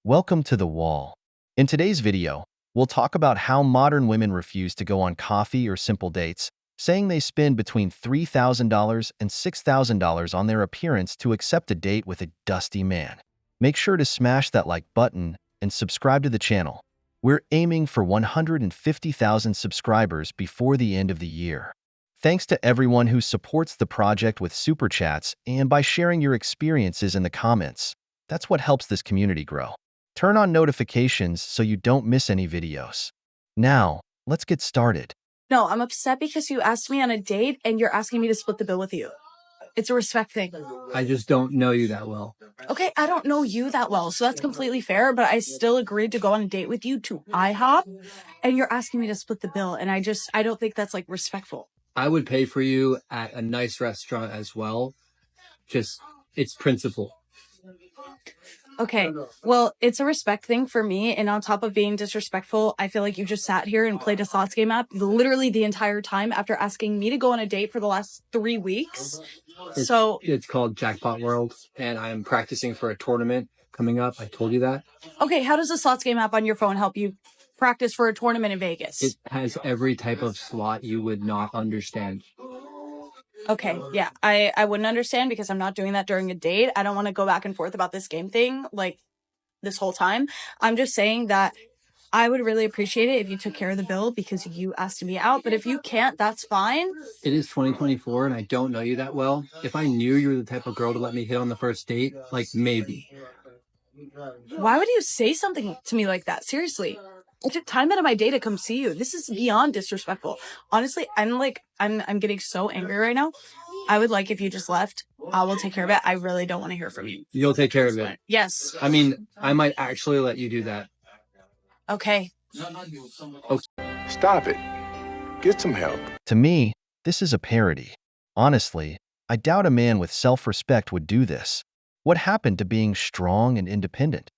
Welcome to The Wall. In today's video, we'll talk about how modern women refuse to go on coffee or simple dates, saying they spend between $3,000 and $6,000 on their appearance to accept a date with a dusty man. Make sure to smash that like button and subscribe to the channel. We're aiming for 150,000 subscribers before the end of the year. Thanks to everyone who supports the project with super chats and by sharing your experiences in the comments. That's what helps this community grow. Turn on notifications so you don't miss any videos. Now, let's get started. No, I'm upset because you asked me on a date and you're asking me to split the bill with you. It's a respect thing. I just don't know you that well. Okay, I don't know you that well, so that's completely fair, but I still agreed to go on a date with you to IHOP, and you're asking me to split the bill, and I don't think that's, like, respectful. I would pay for you at a nice restaurant as well. Just, it's principle. Okay, well, it's a respect thing for me, and on top of being disrespectful, I feel like you just sat here and played a Slots Game app literally the entire time after asking me to go on a date for the last 3 weeks. It's called Jackpot World, and I'm practicing for a tournament coming up. I told you that. Okay, how does the Slots Game app on your phone help you practice for a tournament in Vegas? It has every type of slot you would not understand. Okay, yeah, I wouldn't understand because I'm not doing that during a date. I don't want to go back and forth about this game thing, like, this whole time. I'm just saying that I would really appreciate it if you took care of the bill because you asked me out, but if you can't, that's fine. It is 2024, and I don't know you that well. If I knew you were the type of girl to let me hit on the first date, like, maybe. Why would you say something to me like that? Seriously. I took time out of my day to come see you. This is beyond disrespectful. Honestly, I'm getting so angry right now. I would like if you just left. I will take care of it. I really don't want to hear from you. You'll take care of it. Yes. I mean, I might actually let you do that. Okay. Stop it. Get some help. To me, this is a parody. Honestly, I doubt a man with self-respect would do this. What happened to being strong and independent?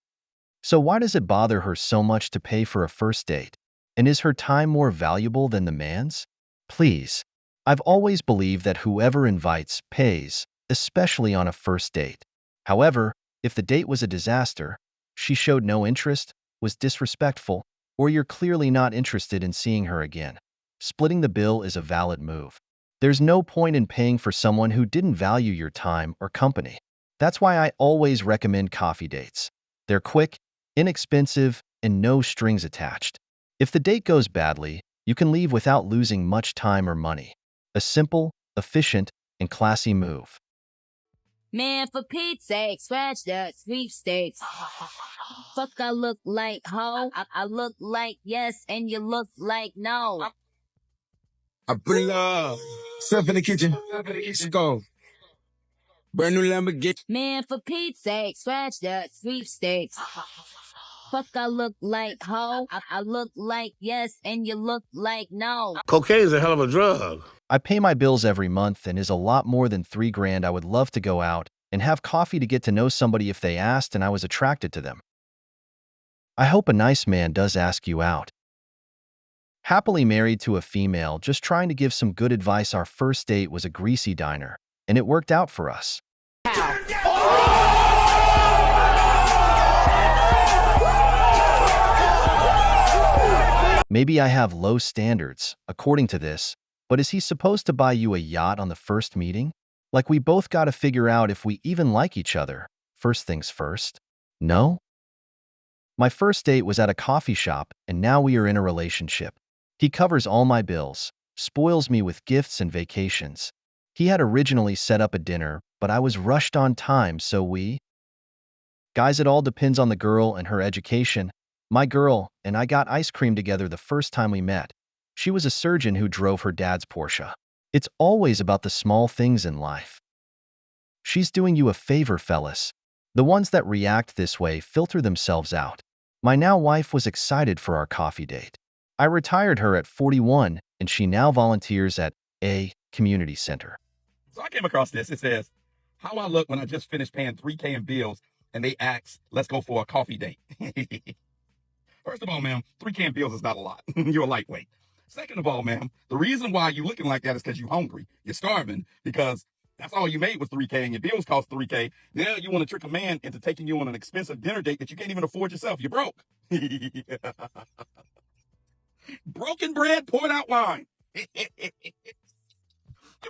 So why does it bother her so much to pay for a first date? And is her time more valuable than the man's? Please. I've always believed that whoever invites pays, especially on a first date. However, if the date was a disaster, she showed no interest, was disrespectful, or you're clearly not interested in seeing her again, splitting the bill is a valid move. There's no point in paying for someone who didn't value your time or company. That's why I always recommend coffee dates. They're quick, inexpensive, and no strings attached. If the date goes badly, you can leave without losing much time or money. A simple, efficient, and classy move. Man, for Pete's sake, scratch that sweepstakes. Fuck, I look like ho. I look like yes, and you look like no. I bring up stuff in the kitchen. Let's go. Brand new Lamborghini. Man, for Pete's sake, scratch that sweepstakes. Fuck, I look like ho. I look like yes, and you look like no. Cocaine is a hell of a drug. I pay my bills every month and is a lot more than $3,000. I would love to go out and have coffee to get to know somebody if they asked and I was attracted to them. I hope a nice man does ask you out. Happily married to a female, just trying to give some good advice. Our first date was a greasy diner, and it worked out for us. Maybe I have low standards, according to this, but is he supposed to buy you a yacht on the first meeting? Like we both gotta figure out if we even like each other. First things first. No? My first date was at a coffee shop, and now we are in a relationship. He covers all my bills, spoils me with gifts and vacations. He had originally set up a dinner, but I was rushed on time, so Guys, it all depends on the girl and her education. My girl and I got ice cream together the first time we met. She was a surgeon who drove her dad's Porsche. It's always about the small things in life. She's doing you a favor, fellas. The ones that react this way filter themselves out. My now wife was excited for our coffee date. I retired her at 41, and she now volunteers at a community center. So I came across this. It says, how I look when I just finished paying $3,000 in bills and they ask, let's go for a coffee date. First of all, ma'am, $3,000 in bills is not a lot. You're a lightweight. Second of all, ma'am, the reason why you're looking like that is because you're hungry. You're starving because That's all you made was $3K and your bills cost $3K. Now you want to trick a man into taking you on an expensive dinner date that you can't even afford yourself. You're broke. Broken bread, poured out wine. You're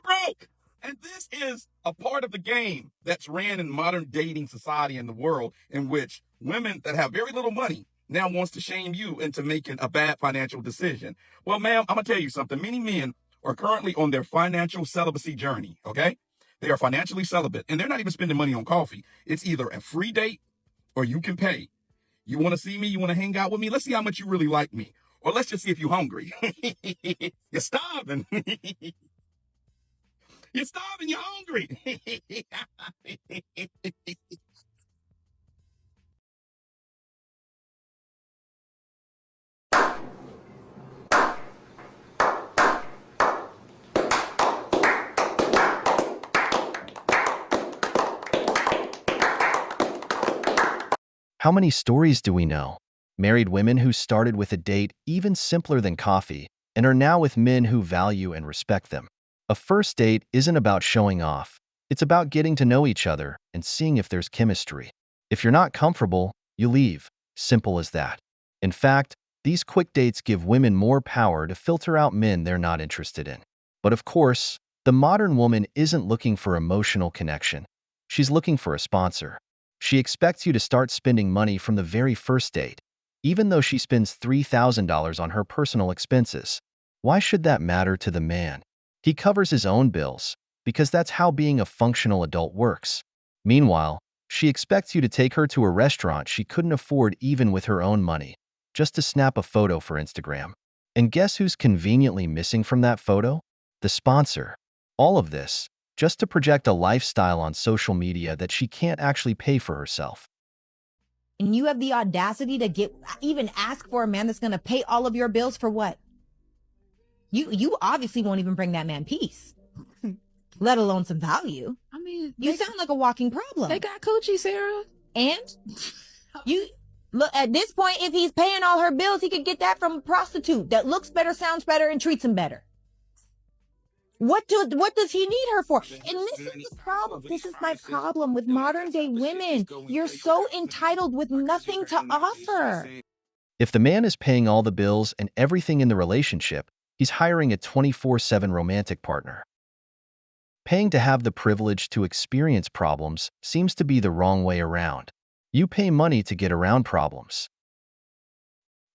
broke. And this is a part of the game that's ran in modern dating society in the world, in which women that have very little money now wants to shame you into making a bad financial decision. Well, ma'am, I'm going to tell you something. Many men are currently on their financial celibacy journey, okay? They are financially celibate, and they're not even spending money on coffee. It's either a free date or you can pay. You want to see me? You want to hang out with me? Let's see how much you really like me. Or let's just see if you're hungry. You're starving. You're starving, you're hungry. How many stories do we know? Married women who started with a date even simpler than coffee and are now with men who value and respect them. A first date isn't about showing off. It's about getting to know each other and seeing if there's chemistry. If you're not comfortable, you leave. Simple as that. In fact, these quick dates give women more power to filter out men they're not interested in. But of course, the modern woman isn't looking for emotional connection. She's looking for a sponsor. She expects you to start spending money from the very first date, even though she spends $3,000 on her personal expenses. Why should that matter to the man? He covers his own bills, because that's how being a functional adult works. Meanwhile, she expects you to take her to a restaurant she couldn't afford even with her own money, just to snap a photo for Instagram. And guess who's conveniently missing from that photo? The sponsor. All of this, just to project a lifestyle on social media that she can't actually pay for herself. And you have the audacity to even ask for a man that's going to pay all of your bills for what? You obviously won't even bring that man peace, let alone some value. I mean, you sound like a walking problem. They got coochie, Sarah. And you look at this point, if he's paying all her bills, he could get that from a prostitute that looks better, sounds better, and treats him better. What does he need her for? And this is the problem. This is my problem with modern day women. You're so entitled with nothing to offer. If the man is paying all the bills and everything in the relationship, he's hiring a 24/7 romantic partner. Paying to have the privilege to experience problems seems to be the wrong way around. You pay money to get around problems.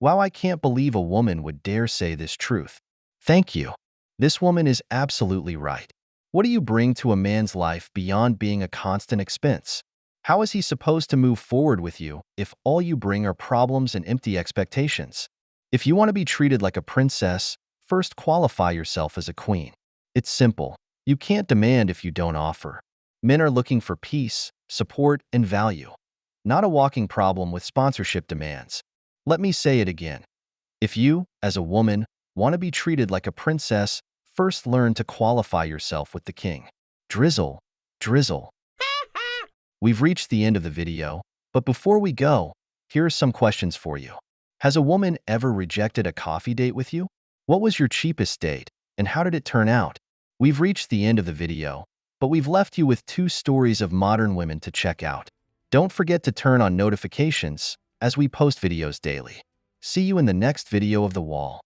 Wow, I can't believe a woman would dare say this truth. Thank you. This woman is absolutely right. What do you bring to a man's life beyond being a constant expense? How is he supposed to move forward with you if all you bring are problems and empty expectations? If you want to be treated like a princess, first qualify yourself as a queen. It's simple. You can't demand if you don't offer. Men are looking for peace, support, and value, not a walking problem with sponsorship demands. Let me say it again. If you, as a woman, want to be treated like a princess, first learn to qualify yourself with the king. Drizzle, drizzle. We've reached the end of the video, but before we go, here are some questions for you. Has a woman ever rejected a coffee date with you? What was your cheapest date, and how did it turn out? We've reached the end of the video, but we've left you with 2 stories of modern women to check out. Don't forget to turn on notifications as we post videos daily. See you in the next video of The Wall.